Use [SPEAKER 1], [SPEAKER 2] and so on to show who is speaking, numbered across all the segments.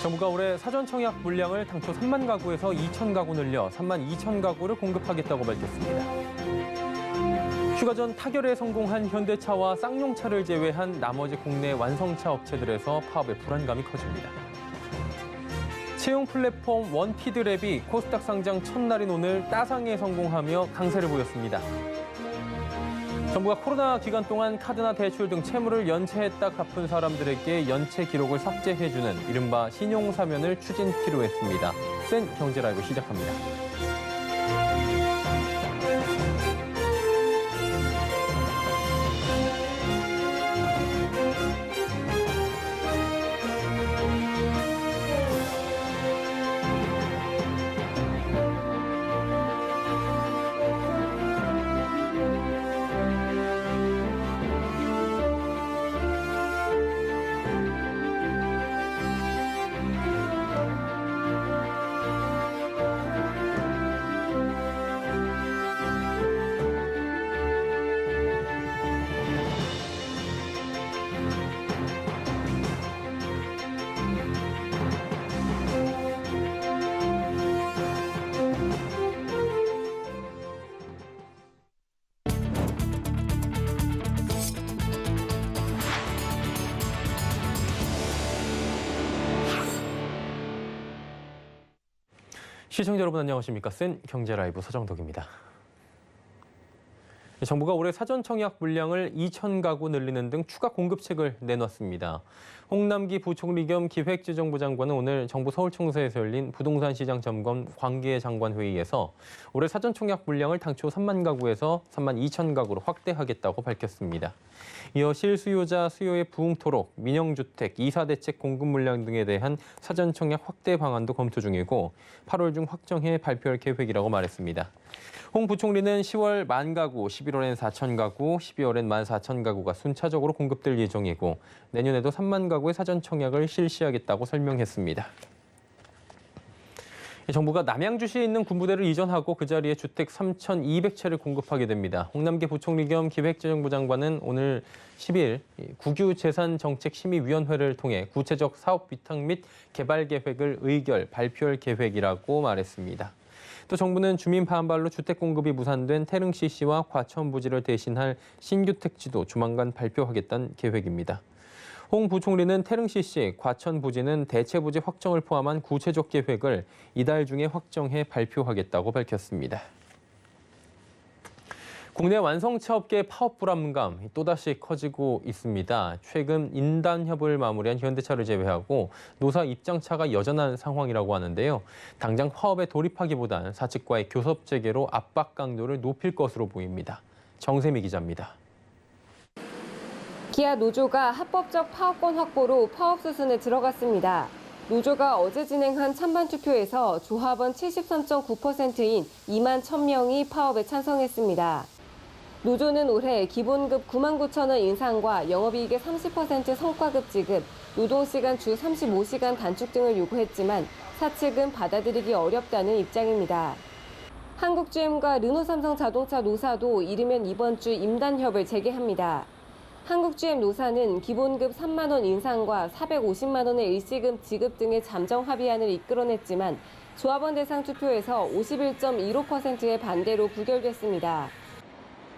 [SPEAKER 1] 정부가 올해 사전 청약 물량을 당초 3만 가구에서 2천 가구 늘려 3만 2천 가구를 공급하겠다고 밝혔습니다. 휴가 전 타결에 성공한 현대차와 쌍용차를 제외한 나머지 국내 완성차 업체들에서 파업의 불안감이 커집니다. 채용 플랫폼 원티드랩이 코스닥 상장 첫날인 오늘 따상에 성공하며 강세를 보였습니다. 정부가 코로나 기간 동안 카드나 대출 등 채무를 연체했다 갚은 사람들에게 연체 기록을 삭제해주는 이른바 신용사면을 추진키로 했습니다. 센 경제라이브 시작합니다. 시청자 여러분 안녕하십니까? 센 경제라이브 서정덕입니다. 정부가 올해 사전 청약 물량을 2천 가구 늘리는 등 추가 공급책을 내놨습니다. 홍남기 부총리 겸 기획재정부 장관은 오늘 정부 서울청사에서 열린 부동산 시장 점검 관계장관 회의에서 올해 사전 청약 물량을 당초 3만 가구에서 3만 2천 가구로 확대하겠다고 밝혔습니다. 이어 실수요자 수요에 부응토록 민영주택, 이사대책 공급 물량 등에 대한 사전 청약 확대 방안도 검토 중이고 8월 중 확정해 발표할 계획이라고 말했습니다. 홍 부총리는 10월 1만 가구, 11월엔 4천 가구, 12월엔 1만 4천 가구가 순차적으로 공급될 예정이고 내년에도 3만 가구의 사전 청약을 실시하겠다고 설명했습니다. 정부가 남양주시에 있는 군부대를 이전하고 그 자리에 주택 3,200채를 공급하게 됩니다. 홍남기 부총리 겸 기획재정부 장관은 오늘 10일 국유재산정책심의위원회를 통해 구체적 사업 위탁 및 개발 계획을 의결, 발표할 계획이라고 말했습니다. 또 정부는 주민 반발로 주택 공급이 무산된 태릉CC와 과천 부지를 대신할 신규 택지도 조만간 발표하겠다는 계획입니다. 홍 부총리는 태릉CC, 과천 부지는 대체 부지 확정을 포함한 구체적 계획을 이달 중에 확정해 발표하겠다고 밝혔습니다. 국내 완성차 업계의 파업 불안감 또다시 커지고 있습니다. 최근 인단협을 마무리한 현대차를 제외하고 노사 입장차가 여전한 상황이라고 하는데요. 당장 파업에 돌입하기보단 사측과의 교섭 재개로 압박 강도를 높일 것으로 보입니다. 정세미 기자입니다.
[SPEAKER 2] 기아 노조가 합법적 파업권 확보로 파업 수순에 들어갔습니다. 노조가 어제 진행한 찬반 투표에서 조합원 73.9%인 2만 1,000명이 파업에 찬성했습니다. 노조는 올해 기본급 9만 9천 원 인상과 영업이익의 30% 성과급 지급, 노동시간 주 35시간 단축 등을 요구했지만 사측은 받아들이기 어렵다는 입장입니다. 한국GM과 르노삼성자동차 노사도 이르면 이번 주 임단협을 재개합니다. 한국GM 노사는 기본급 3만 원 인상과 450만 원의 일시금 지급 등의 잠정 합의안을 이끌어냈지만 조합원 대상 투표에서 51.15%의 반대로 부결됐습니다.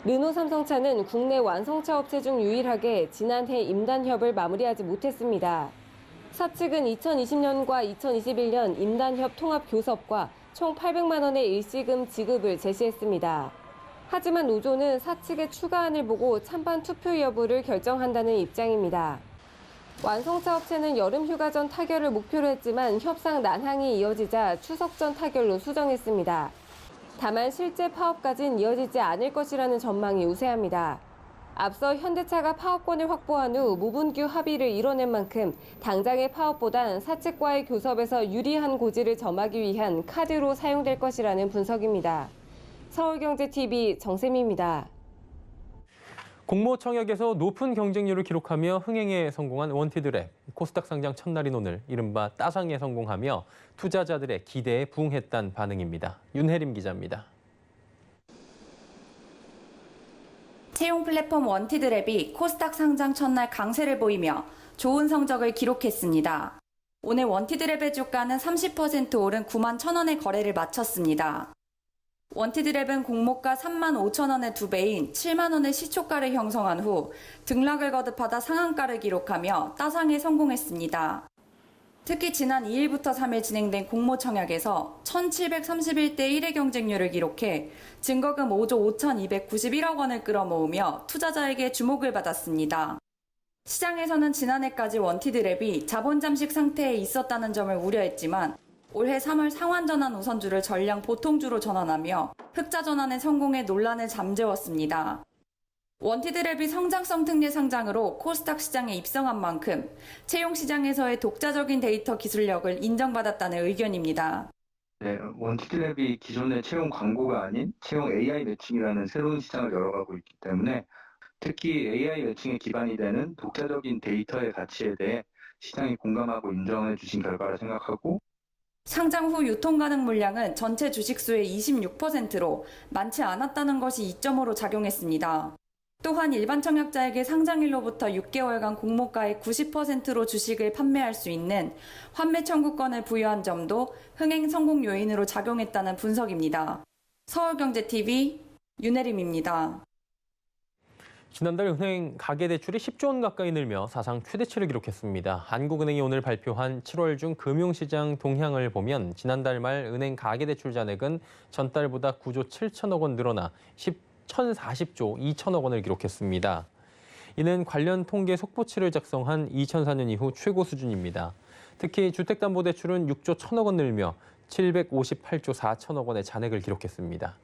[SPEAKER 2] 르노삼성차는 국내 완성차 업체 중 유일하게 지난해 임단협을 마무리하지 못했습니다. 사측은 2020년과 2021년 임단협 통합 교섭과 총 800만 원의 일시금 지급을 제시했습니다. 하지만 노조는 사측의 추가안을 보고 찬반 투표 여부를 결정한다는 입장입니다. 완성차 업체는 여름 휴가 전 타결을 목표로 했지만 협상 난항이 이어지자 추석 전 타결로 수정했습니다. 다만 실제 파업까지는 이어지지 않을 것이라는 전망이 우세합니다. 앞서 현대차가 파업권을 확보한 후 무분규 합의를 이뤄낸 만큼 당장의 파업보단 사측과의 교섭에서 유리한 고지를 점하기 위한 카드로 사용될 것이라는 분석입니다. 서울경제TV 정세미입니다.
[SPEAKER 1] 공모청약에서 높은 경쟁률을 기록하며 흥행에 성공한 원티드랩, 코스닥 상장 첫날인 오늘 이른바 따상에 성공하며 투자자들의 기대에 부응했다는 반응입니다. 윤혜림 기자입니다.
[SPEAKER 3] 채용 플랫폼 원티드랩이 코스닥 상장 첫날 강세를 보이며 좋은 성적을 기록했습니다. 오늘 원티드랩의 주가는 30% 오른 9만 1,000원에 거래를 마쳤습니다. 원티드랩은 공모가 3만 5천 원의 2배인 7만 원의 시초가를 형성한 후 등락을 거듭하다 상한가를 기록하며 따상에 성공했습니다. 특히 지난 2일부터 3일 진행된 공모 청약에서 1,731대 1의 경쟁률을 기록해 증거금 5조 5,291억 원을 끌어모으며 투자자에게 주목을 받았습니다. 시장에서는 지난해까지 원티드랩이 자본 잠식 상태에 있었다는 점을 우려했지만 올해 3월 상환 전환 우선주를 전량 보통주로 전환하며 흑자 전환에 성공해 논란을 잠재웠습니다. 원티드랩이 성장성 특례 상장으로 코스닥 시장에 입성한 만큼 채용 시장에서의 독자적인 데이터 기술력을 인정받았다는 의견입니다.
[SPEAKER 4] 네, 원티드랩이 기존의 채용 광고가 아닌 채용 AI 매칭이라는 새로운 시장을 열어가고 있기 때문에 특히 AI 매칭에 기반이 되는 독자적인 데이터의 가치에 대해 시장이 공감하고 인정해 주신 결과라 생각하고
[SPEAKER 3] 상장 후 유통 가능 물량은 전체 주식수의 26%로 많지 않았다는 것이 이점으로 작용했습니다. 또한 일반 청약자에게 상장일로부터 6개월간 공모가의 90%로 주식을 판매할 수 있는 환매 청구권을 부여한 점도 흥행 성공 요인으로 작용했다는 분석입니다. 서울경제TV 윤혜림입니다.
[SPEAKER 1] 지난달 은행 가계대출이 10조 원 가까이 늘며 사상 최대치를 기록했습니다. 한국은행이 오늘 발표한 7월 중 금융시장 동향을 보면 지난달 말 은행 가계대출 잔액은 전달보다 9조 7천억 원 늘어나 1,040조 2천억 원을 기록했습니다. 이는 관련 통계 속보치를 작성한 2004년 이후 최고 수준입니다. 특히 주택담보대출은 6조 1천억 원 늘며 758조 4천억 원의 잔액을 기록했습니다.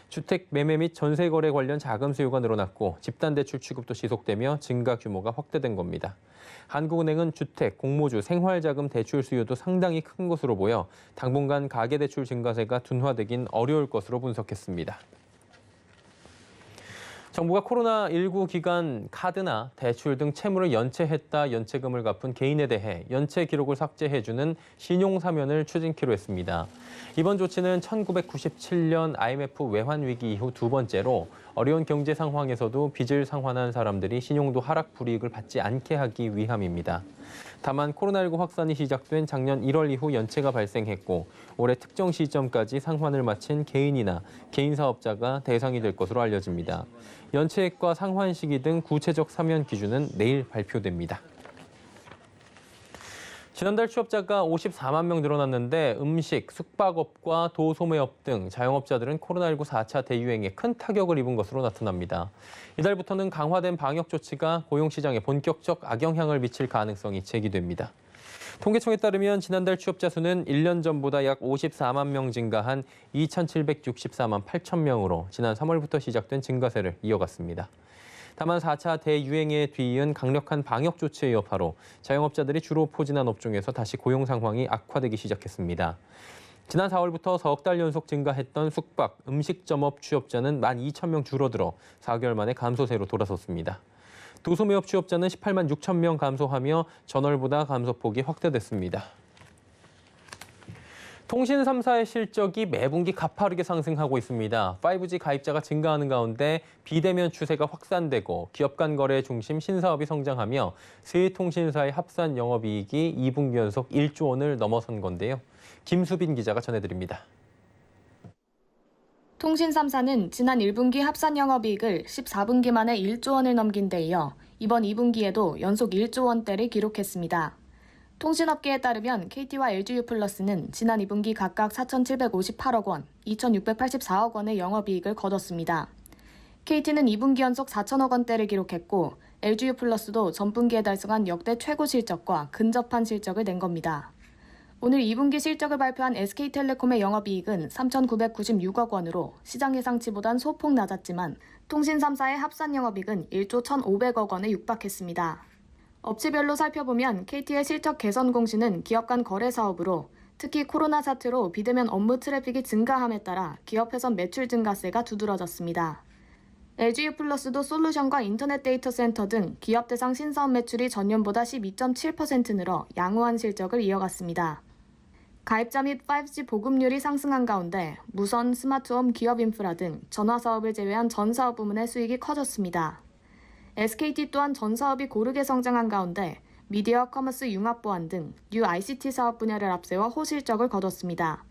[SPEAKER 1] 주택 매매 및 전세 거래 관련 자금 수요가 늘어났고 집단대출 취급도 지속되며 증가 규모가 확대된 겁니다. 한국은행은 주택, 공모주, 생활자금 대출 수요도 상당히 큰 것으로 보여 당분간 가계대출 증가세가 둔화되긴 어려울 것으로 분석했습니다. 정부가 코로나19 기간 카드나 대출 등 채무를 연체했다 연체금을 갚은 개인에 대해 연체 기록을 삭제해주는 신용사면을 추진키로 했습니다. 이번 조치는 1997년 IMF 외환위기 이후 두 번째로 어려운 경제 상황에서도 빚을 상환한 사람들이 신용도 하락 불이익을 받지 않게 하기 위함입니다. 다만 코로나19 확산이 시작된 작년 1월 이후 연체가 발생했고 올해 특정 시점까지 상환을 마친 개인이나 개인 사업자가 대상이 될 것으로 알려집니다. 연체액과 상환 시기 등 구체적 사면 기준은 내일 발표됩니다. 지난달 취업자가 54만 명 늘어났는데 음식, 숙박업과 도소매업 등 자영업자들은 코로나19 4차 대유행에 큰 타격을 입은 것으로 나타납니다. 이달부터는 강화된 방역 조치가 고용시장에 본격적 악영향을 미칠 가능성이 제기됩니다. 통계청에 따르면 지난달 취업자 수는 1년 전보다 약 54만 명 증가한 2,764만 8천 명으로 지난 3월부터 시작된 증가세를 이어갔습니다. 다만 4차 대유행에 뒤이은 강력한 방역 조치의 여파로 자영업자들이 주로 포진한 업종에서 다시 고용 상황이 악화되기 시작했습니다. 지난 4월부터 석 달 연속 증가했던 숙박, 음식점업 취업자는 12,000명 줄어들어 4개월 만에 감소세로 돌아섰습니다. 도소매업 취업자는 18만 6천 명 감소하며 전월보다 감소폭이 확대됐습니다. 통신 3사의 실적이 매분기 가파르게 상승하고 있습니다. 5G 가입자가 증가하는 가운데 비대면 추세가 확산되고 기업 간 거래 중심 신사업이 성장하며 세 통신사의 합산 영업이익이 2분기 연속 1조 원을 넘어선 건데요. 김수빈 기자가 전해드립니다.
[SPEAKER 5] 통신 3사는 지난 1분기 합산 영업이익을 14분기 만에 1조 원을 넘긴 데 이어 이번 2분기에도 연속 1조 원대를 기록했습니다. 통신업계에 따르면 KT와 LG유플러스는 지난 2분기 각각 4,758억 원, 2,684억 원의 영업이익을 거뒀습니다. KT는 2분기 연속 4천억 원대를 기록했고 LG유플러스도 전분기에 달성한 역대 최고 실적과 근접한 실적을 낸 겁니다. 오늘 2분기 실적을 발표한 SK텔레콤의 영업이익은 3,996억 원으로 시장 예상치보단 소폭 낮았지만 통신 3사의 합산 영업이익은 1조 1,500억 원에 육박했습니다. 업체별로 살펴보면 KT의 실적 개선 공시는 기업 간 거래 사업으로 특히 코로나 사태로 비대면 업무 트래픽이 증가함에 따라 기업 회선 매출 증가세가 두드러졌습니다. LG유플러스도 솔루션과 인터넷 데이터 센터 등 기업 대상 신사업 매출이 전년보다 12.7% 늘어 양호한 실적을 이어갔습니다. 가입자 및 5G 보급률이 상승한 가운데 무선, 스마트홈, 기업 인프라 등 전화 사업을 제외한 전 사업 부문의 수익이 커졌습니다. SKT 또한 전 사업이 고르게 성장한 가운데 미디어 커머스 융합 보안 등 뉴 ICT 사업 분야를 앞세워 호실적을 거뒀습니다.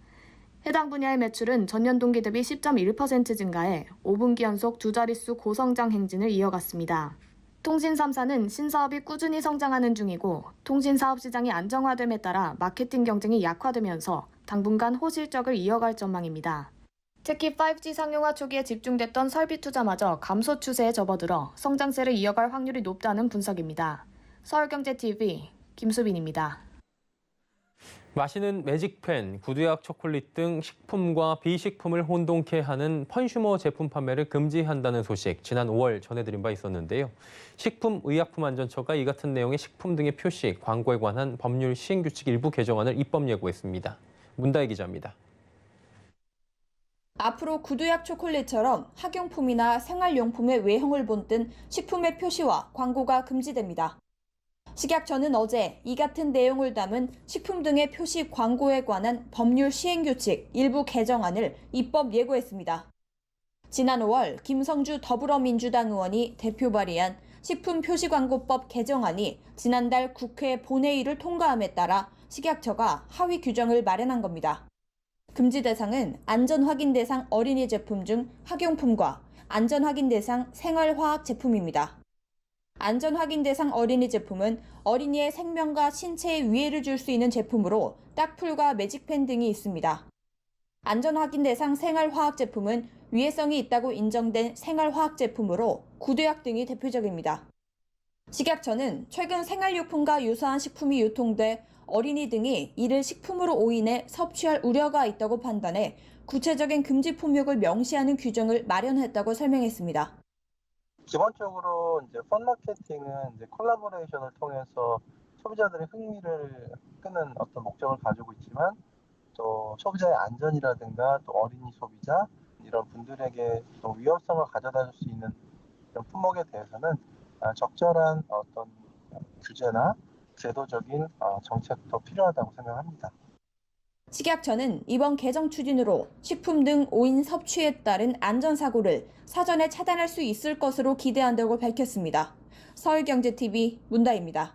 [SPEAKER 5] 해당 분야의 매출은 전년 동기 대비 10.1% 증가해 5분기 연속 두 자릿수 고성장 행진을 이어갔습니다. 통신 3사는 신사업이 꾸준히 성장하는 중이고 통신사업 시장이 안정화됨에 따라 마케팅 경쟁이 약화되면서 당분간 호실적을 이어갈 전망입니다. 특히 5G 상용화 초기에 집중됐던 설비 투자마저 감소 추세에 접어들어 성장세를 이어갈 확률이 높다는 분석입니다. 서울경제TV 김수빈입니다.
[SPEAKER 1] 마시는 매직펜, 구두약, 초콜릿 등 식품과 비식품을 혼동케 하는 컨슈머 제품 판매를 금지한다는 소식 지난 5월 전해드린 바 있었는데요. 식품의약품안전처가 이 같은 내용의 식품 등의 표시, 광고에 관한 법률 시행규칙 일부 개정안을 입법 예고했습니다. 문다혜 기자입니다.
[SPEAKER 6] 앞으로 구두약 초콜릿처럼 학용품이나 생활용품의 외형을 본뜬 식품의 표시와 광고가 금지됩니다. 식약처는 어제 이 같은 내용을 담은 식품 등의 표시 광고에 관한 법률 시행규칙 일부 개정안을 입법 예고했습니다. 지난 5월 김성주 더불어민주당 의원이 대표 발의한 식품표시광고법 개정안이 지난달 국회 본회의를 통과함에 따라 식약처가 하위 규정을 마련한 겁니다. 금지 대상은 안전확인 대상 어린이 제품 중 학용품과 안전확인 대상 생활화학 제품입니다. 안전확인 대상 어린이 제품은 어린이의 생명과 신체에 위해를 줄 수 있는 제품으로 딱풀과 매직펜 등이 있습니다. 안전확인 대상 생활화학 제품은 위해성이 있다고 인정된 생활화학 제품으로 구두약 등이 대표적입니다. 식약처는 최근 생활용품과 유사한 식품이 유통돼 어린이 등이 이를 식품으로 오인해 섭취할 우려가 있다고 판단해 구체적인 금지 품목을 명시하는 규정을 마련했다고 설명했습니다.
[SPEAKER 7] 기본적으로 이제 펀 마케팅은 이제 콜라보레이션을 통해서 소비자들의 흥미를 끄는 어떤 목적을 가지고 있지만 또 소비자의 안전이라든가 또 어린이 소비자 이런 분들에게 또 위험성을 가져다 줄 수 있는 이런 품목에 대해서는 적절한 어떤 규제나 제도적인 정책도 필요하다고 생각합니다.
[SPEAKER 6] 식약처는 이번 개정 추진으로 식품 등 오인 섭취에 따른 안전사고를 사전에 차단할 수 있을 것으로 기대한다고 밝혔습니다. 서울경제TV 문다입니다.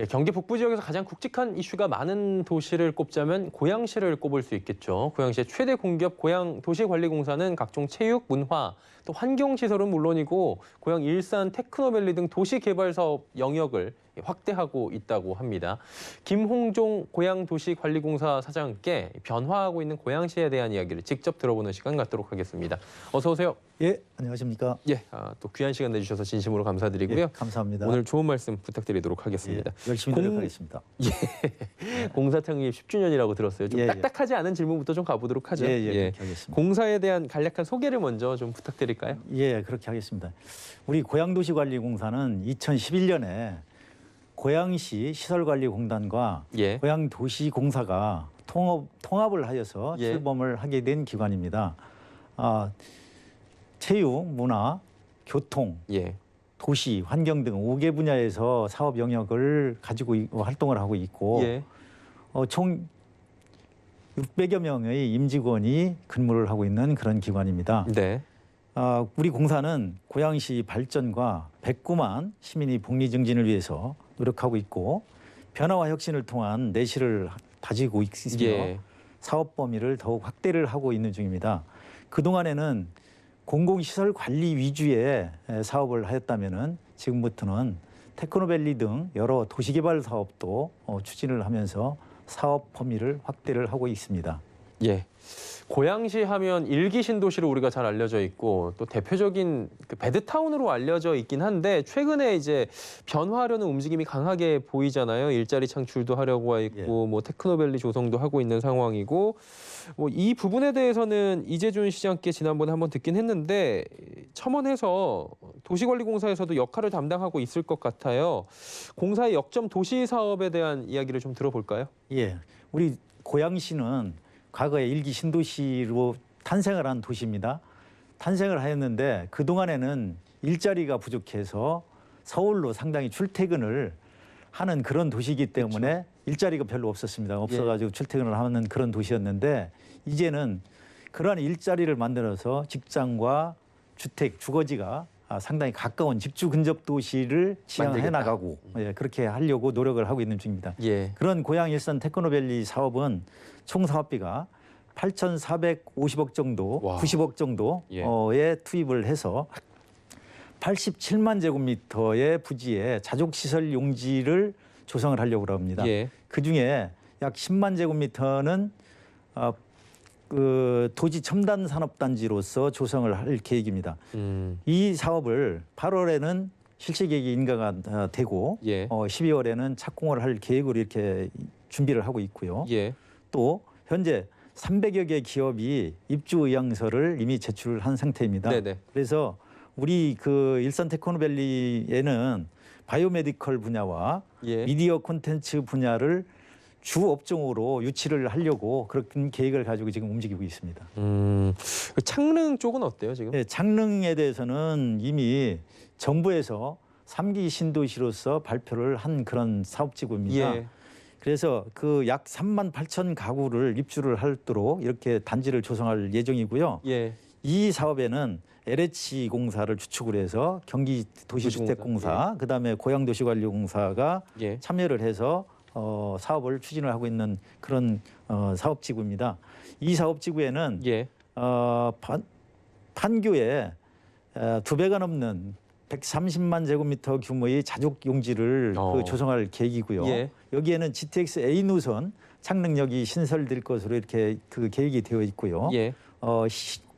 [SPEAKER 1] 경기 북부 지역에서 가장 굵직한 이슈가 많은 도시를 꼽자면 고양시를 꼽을 수 있겠죠. 고양시의 최대 공기업 고양도시관리공사는 각종 체육, 문화, 또 환경시설은 물론이고 고양 일산 테크노밸리 등 도시개발 사업 영역을 확대하고 있다고 합니다. 김홍종 고양도시관리공사 사장께 변화하고 있는 고양시에 대한 이야기를 직접 들어보는 시간 갖도록 하겠습니다. 어서 오세요.
[SPEAKER 8] 예, 안녕하십니까.
[SPEAKER 1] 예, 또 귀한 시간 내주셔서 진심으로 감사드리고요.
[SPEAKER 8] 예, 감사합니다.
[SPEAKER 1] 오늘 좋은 말씀 부탁드리도록 하겠습니다.
[SPEAKER 8] 예, 열심히 노력하겠습니다.
[SPEAKER 1] 공사 창립 10주년이라고 들었어요. 좀
[SPEAKER 8] 예, 예.
[SPEAKER 1] 딱딱하지 않은 질문부터 좀 가보도록 하죠.
[SPEAKER 8] 그렇게 하겠습니다.
[SPEAKER 1] 공사에 대한 간략한 소개를 먼저 좀 부탁드릴까요?
[SPEAKER 8] 예, 그렇게 하겠습니다. 우리 고양도시관리공사는 2011년에 고양시 시설관리공단과
[SPEAKER 1] 예.
[SPEAKER 8] 고양도시공사가 통합을 하여서
[SPEAKER 1] 예.
[SPEAKER 8] 출범을 하게 된 기관입니다. 체육, 문화, 교통,
[SPEAKER 1] 예.
[SPEAKER 8] 도시, 환경 등 5개 분야에서 사업 영역을 가지고 활동을 하고 있고
[SPEAKER 1] 예.
[SPEAKER 8] 총 600여 명의 임직원이 근무를 하고 있는 그런 기관입니다.
[SPEAKER 1] 네.
[SPEAKER 8] 우리 공사는 고양시 발전과 109만 시민의 복리 증진을 위해서 노력하고 있고 변화와 혁신을 통한 내실을 다지고 있으며
[SPEAKER 1] 예.
[SPEAKER 8] 사업 범위를 더욱 확대를 하고 있는 중입니다. 그동안에는 공공시설 관리 위주의 사업을 하였다면은 지금부터는 테크노밸리 등 여러 도시개발 사업도 추진을 하면서 사업 범위를 확대를 하고 있습니다.
[SPEAKER 1] 예. 고양시 하면 일기 신도시로 우리가 잘 알려져 있고 또 대표적인 그 배드타운으로 알려져 있긴 한데 최근에 이제 변화하려는 움직임이 강하게 보이잖아요. 일자리 창출도 하려고 있고 뭐 테크노밸리 조성도 하고 있는 상황이고 뭐 이 부분에 대해서는 이재준 시장께 지난번에 한번 듣긴 했는데 첨언해서 도시관리공사에서도 역할을 담당하고 있을 것 같아요. 공사의 역점 도시 사업에 대한 이야기를 좀 들어볼까요?
[SPEAKER 8] 예, 우리 고양시는 과거에 일기 신도시로 탄생을 한 도시입니다. 탄생을 하였는데 그동안에는 일자리가 부족해서 서울로 상당히 출퇴근을 하는 그런 도시이기 때문에 일자리가 별로 없었습니다. 없어가지고 출퇴근을 하는 그런 도시였는데 이제는 그러한 일자리를 만들어서 직장과 주택, 주거지가 상당히 가까운 직주 근접 도시를 지향해 나가고 그렇게 하려고 노력을 하고 있는 중입니다.
[SPEAKER 1] 예.
[SPEAKER 8] 그런 고양 일산 테크노밸리 사업은 총 사업비가 8,450억 정도,
[SPEAKER 1] 와.
[SPEAKER 8] 90억 정도에 투입을 해서 87만 제곱미터의 부지에 자족시설 용지를 조성을 하려고 합니다.
[SPEAKER 1] 예.
[SPEAKER 8] 그중에 약 10만 제곱미터는 그 도시 첨단 산업단지로서 조성을 할 계획입니다. 이 사업을 8월에는 실시 계획이 인가가 되고
[SPEAKER 1] 예.
[SPEAKER 8] 12월에는 착공을 할 계획으로 이렇게 준비를 하고 있고요.
[SPEAKER 1] 예.
[SPEAKER 8] 또 현재 300여 개 기업이 입주 의향서를 이미 제출한 상태입니다.
[SPEAKER 1] 네네.
[SPEAKER 8] 그래서 우리 그 일산 테크노밸리에는 바이오메디컬 분야와
[SPEAKER 1] 예.
[SPEAKER 8] 미디어 콘텐츠 분야를 주 업종으로 유치를 하려고 그런 계획을 가지고 지금 움직이고 있습니다.
[SPEAKER 1] 창릉 쪽은 어때요 지금?
[SPEAKER 8] 네, 창릉에 대해서는 이미 정부에서 3기 신도시로서 발표를 한 그런 사업지구입니다.
[SPEAKER 1] 예.
[SPEAKER 8] 그래서 그 약 3만 8천 가구를 입주를 하도록 이렇게 단지를 조성할 예정이고요.
[SPEAKER 1] 예.
[SPEAKER 8] 이 사업에는 LH 공사를 주축을 해서 경기 도시주택공사, 그다음에 고양도시관리공사가
[SPEAKER 1] 예.
[SPEAKER 8] 참여를 해서 사업을 추진을 하고 있는 그런 사업지구입니다. 이 사업지구에는
[SPEAKER 1] 예.
[SPEAKER 8] 판교에 2배가 넘는 130만 제곱미터 규모의 자족 용지를 조성할 계획이고요.
[SPEAKER 1] 예.
[SPEAKER 8] 여기에는 GTX A 노선 창릉역이 신설될 것으로 이렇게 그 계획이 되어 있고요.
[SPEAKER 1] 예.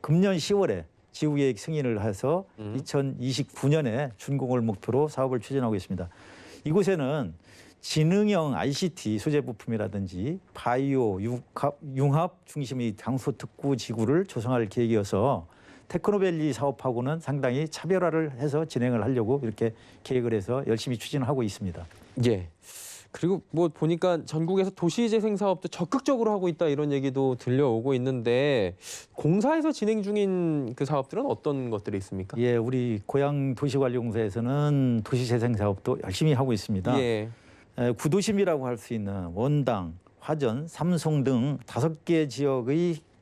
[SPEAKER 8] 금년 10월에 지구계획 승인을 해서 2029년에 준공을 목표로 사업을 추진하고 있습니다. 이곳에는 지능형 ICT 소재 부품이라든지 바이오, 융합 중심의 장소 특구 지구를 조성할 계획이어서 테크노밸리 사업하고는 상당히 차별화를 해서 진행을 하려고 이렇게 계획을 해서 열심히 추진하고 있습니다.
[SPEAKER 1] 예. 그리고 뭐 보니까 전국에서 도시재생 사업도 적극적으로 하고 있다 이런 얘기도 들려오고 있는데 공사에서 진행 중인 그 사업들은 어떤 것들이 있습니까?
[SPEAKER 8] 예, 우리 고양도시관리공사에서는 도시재생 사업도 열심히 하고 있습니다.
[SPEAKER 1] 예.
[SPEAKER 8] 구도심이라고 할 수 있는 원당, 화전, 삼성 등 5개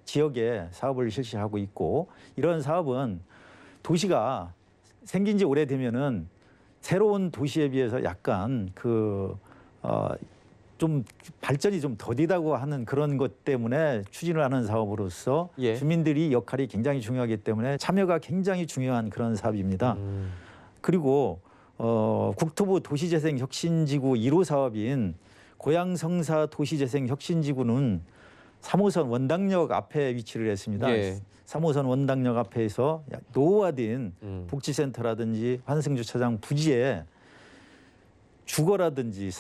[SPEAKER 8] 지역에 사업을 실시하고 있고 이런 사업은 도시가 생긴 지 오래되면은 새로운 도시에 비해서 약간 좀 발전이 좀 더디다고 하는 그런 것 때문에 추진을 하는 사업으로서
[SPEAKER 1] 예.
[SPEAKER 8] 주민들이 역할이 굉장히 중요하기 때문에 참여가 굉장히 중요한 그런 사업입니다. 그리고 국토부 도시재생혁신지구 1호 사업인 고양성사 도시재생혁신지구는 3호선 원당역 앞에 위치를 했습니다.
[SPEAKER 1] 예.
[SPEAKER 8] 3호선 원당역 앞에서 노후화된 복지센터라든지 환승주차장 부지에 주거라든지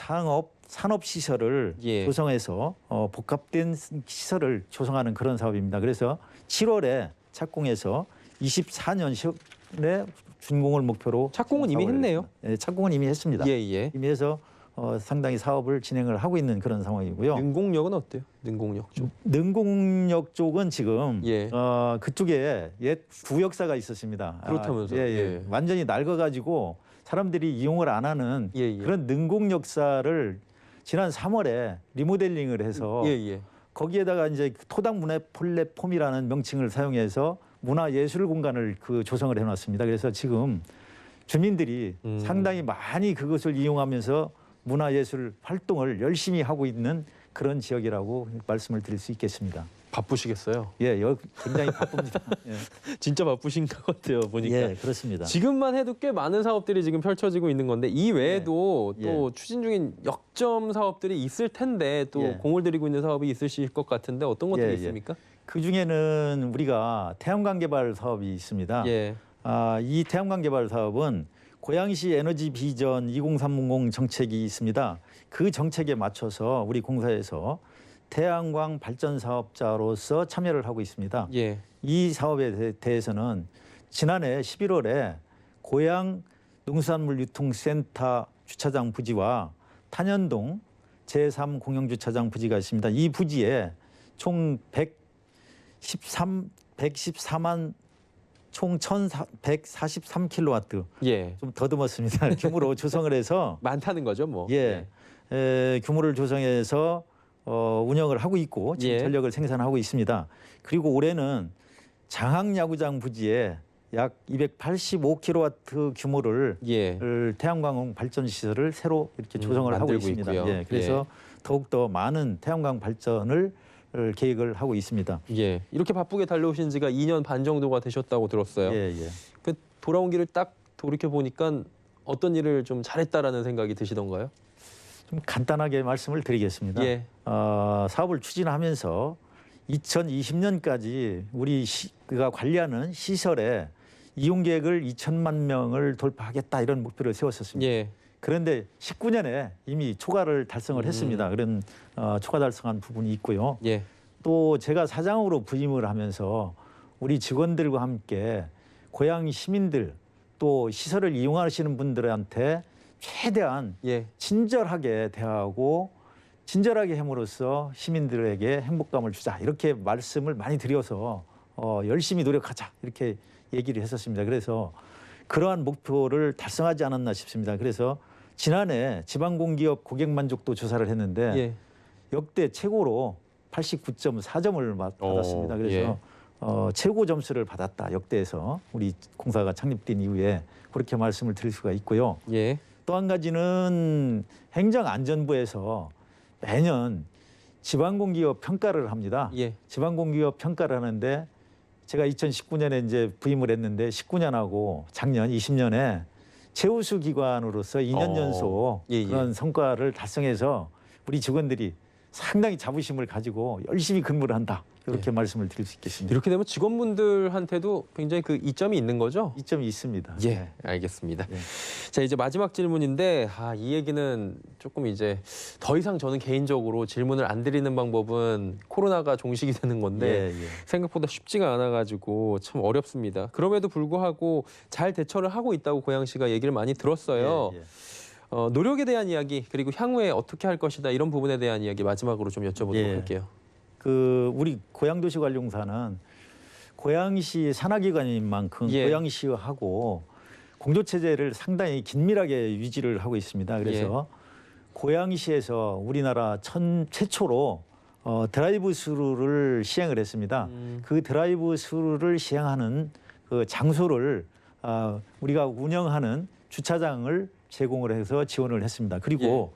[SPEAKER 8] 산업시설을
[SPEAKER 1] 예.
[SPEAKER 8] 조성해서 복합된 시설을 조성하는 그런 사업입니다. 그래서 7월에 착공해서 24년에 준공을 목표로
[SPEAKER 1] 착공은 이미 했네요.
[SPEAKER 8] 네, 착공은 이미 했습니다.
[SPEAKER 1] 예, 예.
[SPEAKER 8] 이미 해서 상당히 사업을 진행을 하고 있는 그런 상황이고요.
[SPEAKER 1] 능곡역은 어때요? 능곡역 쪽.
[SPEAKER 8] 능곡역 쪽은 지금
[SPEAKER 1] 예.
[SPEAKER 8] 그쪽에 옛 구역사가 있었습니다.
[SPEAKER 1] 그렇다면서요? 예.
[SPEAKER 8] 완전히 낡아가지고 사람들이 이용을 안 하는
[SPEAKER 1] 예.
[SPEAKER 8] 그런 능곡역사를 지난 3월에 리모델링을 해서
[SPEAKER 1] 예.
[SPEAKER 8] 거기에다가 이제 토당 문화 플랫폼이라는 명칭을 사용해서 문화예술 공간을 조성을 해놨습니다. 그래서 지금 주민들이 상당히 많이 그것을 이용하면서 문화예술 활동을 열심히 하고 있는 그런 지역이라고 말씀을 드릴 수 있겠습니다.
[SPEAKER 1] 바쁘시겠어요?
[SPEAKER 8] 예, 굉장히 바쁩니다. 예.
[SPEAKER 1] 진짜 바쁘신 것 같아요, 보니까.
[SPEAKER 8] 예, 그렇습니다.
[SPEAKER 1] 지금만 해도 꽤 많은 사업들이 지금 펼쳐지고 있는 건데 이 외에도
[SPEAKER 8] 예.
[SPEAKER 1] 또 추진 중인 역점 사업들이 있을 텐데 또
[SPEAKER 8] 예.
[SPEAKER 1] 공을 들이고 있는 사업이 있으실 것 같은데 어떤 것들이
[SPEAKER 8] 예.
[SPEAKER 1] 있습니까?
[SPEAKER 8] 그 중에는 우리가 태양광 개발 사업이 있습니다.
[SPEAKER 1] 예.
[SPEAKER 8] 이 태양광 개발 사업은 고양시 에너지 비전 2030 정책이 있습니다. 그 정책에 맞춰서 우리 공사에서 태양광 발전 사업자로서 참여를 하고 있습니다.
[SPEAKER 1] 예.
[SPEAKER 8] 이 사업에 대해서는 지난해 11월에 고양 농수산물 유통센터 주차장 부지와 탄현동 제3 공영주차장 부지가 있습니다. 이 부지에 총 114만 총 1,143kW
[SPEAKER 1] 예.
[SPEAKER 8] 좀 더듬었습니다. 규모로 조성을 해서
[SPEAKER 1] 많다는 거죠, 뭐.
[SPEAKER 8] 예, 규모를 조성해서 운영을 하고 있고 지금
[SPEAKER 1] 예.
[SPEAKER 8] 전력을 생산하고 있습니다. 그리고 올해는 장학 야구장 부지에 약 285kW 규모를
[SPEAKER 1] 예.
[SPEAKER 8] 태양광 발전 시설을 새로 이렇게 조성을 하고
[SPEAKER 1] 만들고
[SPEAKER 8] 있습니다.
[SPEAKER 1] 있고요.
[SPEAKER 8] 예, 그래서 더욱더 많은 태양광 발전을 계획을 하고 있습니다.
[SPEAKER 1] 예. 이렇게 바쁘게 달려오신 지가 2년 반 정도가 되셨다고 들었어요.
[SPEAKER 8] 예, 예.
[SPEAKER 1] 그 돌아온 길을 딱 돌이켜 보니까 어떤 일을 좀 잘했다라는 생각이 드시던가요?
[SPEAKER 8] 좀 간단하게 말씀을 드리겠습니다.
[SPEAKER 1] 예.
[SPEAKER 8] 사업을 추진하면서 2020년까지 우리가 관리하는 시설에 이용객을 2천만 명을 돌파하겠다 이런 목표를 세웠었습니다.
[SPEAKER 1] 예.
[SPEAKER 8] 그런데 19년에 이미 초과를 달성을 했습니다. 그런 초과 달성한 부분이 있고요.
[SPEAKER 1] 예.
[SPEAKER 8] 또 제가 사장으로 부임을 하면서 우리 직원들과 함께 고향 시민들 또 시설을 이용하시는 분들한테 최대한
[SPEAKER 1] 예.
[SPEAKER 8] 친절하게 대하고 친절하게 함으로써 시민들에게 행복감을 주자 이렇게 말씀을 많이 드려서 열심히 노력하자 이렇게 얘기를 했었습니다. 그래서 그러한 목표를 달성하지 않았나 싶습니다. 그래서 지난해 지방공기업 고객 만족도 조사를 했는데
[SPEAKER 1] 예.
[SPEAKER 8] 역대 최고로 89.4점을 받았습니다. 그래서 최고 점수를 받았다 역대에서 우리 공사가 창립된 이후에 그렇게 말씀을 드릴 수가 있고요.
[SPEAKER 1] 예.
[SPEAKER 8] 또 한 가지는 행정안전부에서 매년 지방공기업 평가를 합니다.
[SPEAKER 1] 예.
[SPEAKER 8] 지방공기업 평가를 하는데 제가 2019년에 이제 부임을 했는데 19년하고 작년 20년에 최우수 기관으로서 2년 연속
[SPEAKER 1] 예, 예.
[SPEAKER 8] 그런 성과를 달성해서 우리 직원들이 상당히 자부심을 가지고 열심히 근무를 한다. 이렇게 말씀을 드릴 수 있겠습니다.
[SPEAKER 1] 이렇게 되면 직원분들한테도 굉장히 그 이점이 있는 거죠?
[SPEAKER 8] 이점이 있습니다.
[SPEAKER 1] 예,
[SPEAKER 8] 네.
[SPEAKER 1] 알겠습니다.
[SPEAKER 8] 예.
[SPEAKER 1] 자, 이제 마지막 질문인데 이 얘기는 조금 이제 더 이상 저는 개인적으로 질문을 안 드리는 방법은 코로나가 종식이 되는 건데
[SPEAKER 8] 예, 예.
[SPEAKER 1] 생각보다 쉽지가 않아가지고 참 어렵습니다. 그럼에도 불구하고 잘 대처를 하고 있다고 고양시가 얘기를 많이 들었어요.
[SPEAKER 8] 예, 예.
[SPEAKER 1] 노력에 대한 이야기 그리고 향후에 어떻게 할 것이다 이런 부분에 대한 이야기 마지막으로 좀 여쭤보도록
[SPEAKER 8] 예.
[SPEAKER 1] 할게요.
[SPEAKER 8] 우리 고양도시관리공사는 고양시 산하기관인 만큼
[SPEAKER 1] 예.
[SPEAKER 8] 고양시하고 공조체제를 상당히 긴밀하게 유지를 하고 있습니다. 그래서 고양시에서 우리나라 최초로 드라이브 스루를 시행을 했습니다. 그 드라이브 스루를 시행하는 그 장소를 우리가 운영하는 주차장을 제공을 해서 지원을 했습니다. 그리고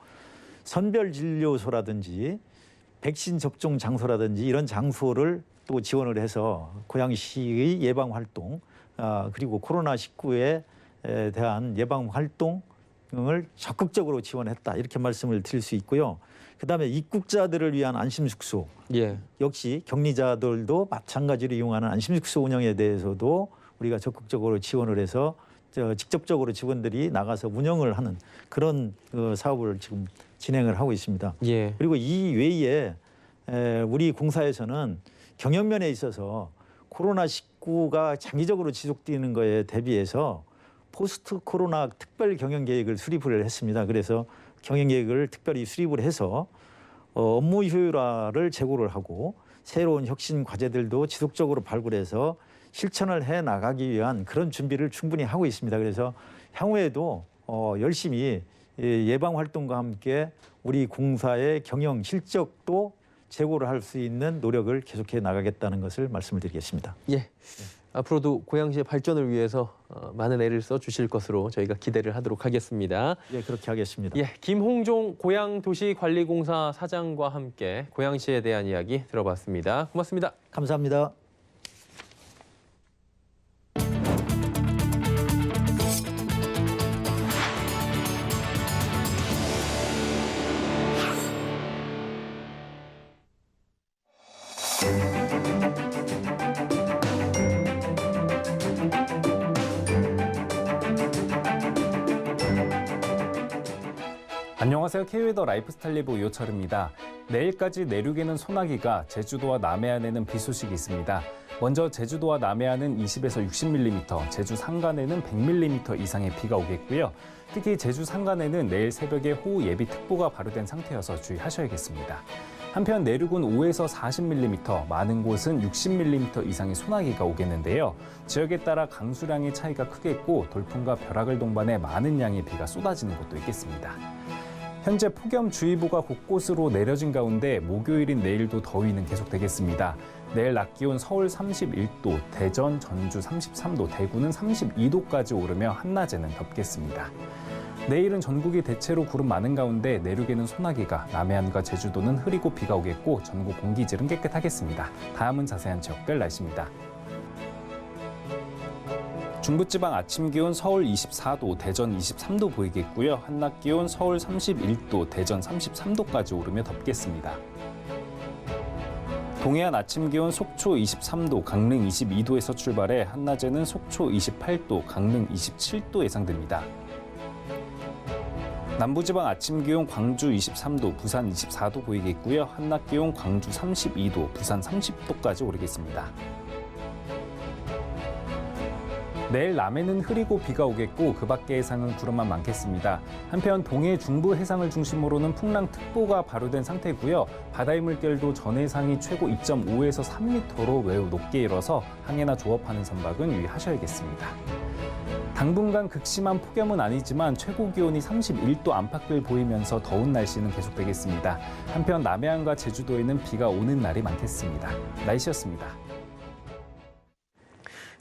[SPEAKER 8] 선별진료소라든지 백신 접종 장소라든지 이런 장소를 또 지원을 해서 고양시의 예방 활동 그리고 코로나19에 대한 예방 활동을 적극적으로 지원했다 이렇게 말씀을 드릴 수 있고요. 그다음에 입국자들을 위한 안심숙소
[SPEAKER 1] 예.
[SPEAKER 8] 역시 격리자들도 마찬가지로 이용하는 안심숙소 운영에 대해서도 우리가 적극적으로 지원을 해서 직접적으로 직원들이 나가서 운영을 하는 그런 사업을 지금 진행을 하고 있습니다.
[SPEAKER 1] 예.
[SPEAKER 8] 그리고 이 외에 우리 공사에서는 경영면에 있어서 코로나19가 장기적으로 지속되는 거에 대비해서 포스트 코로나 특별 경영 계획을 수립을 했습니다. 그래서 경영 계획을 특별히 수립을 해서 업무 효율화를 제고를 하고 새로운 혁신 과제들도 지속적으로 발굴해서 실천을 해 나가기 위한 그런 준비를 충분히 하고 있습니다. 그래서 향후에도 열심히 예방 활동과 함께 우리 공사의 경영 실적도 제고를 할 수 있는 노력을 계속해 나가겠다는 것을 말씀을 드리겠습니다.
[SPEAKER 1] 예. 앞으로도 고양시의 발전을 위해서 많은 애를 써 주실 것으로 저희가 기대를 하도록 하겠습니다.
[SPEAKER 8] 예, 그렇게 하겠습니다.
[SPEAKER 1] 예, 김홍종 고양도시관리공사 사장과 함께 고양시에 대한 이야기 들어봤습니다. 고맙습니다.
[SPEAKER 8] 감사합니다.
[SPEAKER 9] 안녕하세요. K웨더 라이프스타일 리뷰 요철입니다. 내일까지 내륙에는 소나기가 제주도와 남해안에는 비 소식이 있습니다. 먼저 제주도와 남해안은 20에서 60mm, 제주 산간에는 100mm 이상의 비가 오겠고요. 특히 제주 산간에는 내일 새벽에 호우 예비특보가 발효된 상태여서 주의하셔야겠습니다. 한편 내륙은 5에서 40mm, 많은 곳은 60mm 이상의 소나기가 오겠는데요. 지역에 따라 강수량의 차이가 크겠고 돌풍과 벼락을 동반해 많은 양의 비가 쏟아지는 곳도 있겠습니다. 현재 폭염주의보가 곳곳으로 내려진 가운데 목요일인 내일도 더위는 계속되겠습니다. 내일 낮 기온 서울 31도, 대전, 전주 33도, 대구는 32도까지 오르며 한낮에는 덥겠습니다. 내일은 전국이 대체로 구름 많은 가운데 내륙에는 소나기가, 남해안과 제주도는 흐리고 비가 오겠고 전국 공기질은 깨끗하겠습니다. 다음은 자세한 지역별 날씨입니다. 중부지방 아침 기온 서울 24도, 대전 23도 보이겠고요. 한낮 기온 서울 31도, 대전 33도까지 오르며 덥겠습니다. 동해안 아침 기온 속초 23도, 강릉 22도에서 출발해 한낮에는 속초 28도, 강릉 27도 예상됩니다. 남부지방 아침 기온 광주 23도, 부산 24도 보이겠고요. 한낮 기온 광주 32도, 부산 30도까지 오르겠습니다. 내일 남해는 흐리고 비가 오겠고 그 밖의 해상은 구름만 많겠습니다. 한편 동해 중부 해상을 중심으로는 풍랑특보가 발효된 상태고요. 바다의 물결도 전 해상이 최고 2.5에서 3m로 매우 높게 일어서 항해나 조업하는 선박은 유의하셔야겠습니다. 당분간 극심한 폭염은 아니지만 최고 기온이 31도 안팎을 보이면서 더운 날씨는 계속되겠습니다. 한편 남해안과 제주도에는 비가 오는 날이 많겠습니다. 날씨였습니다.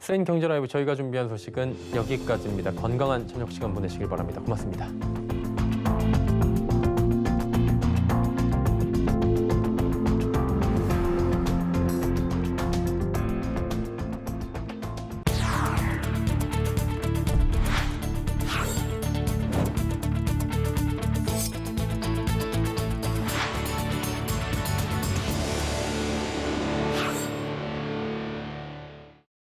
[SPEAKER 1] 센 경제 라이브 저희가 준비한 소식은 여기까지입니다. 건강한 저녁 시간 보내시길 바랍니다. 고맙습니다.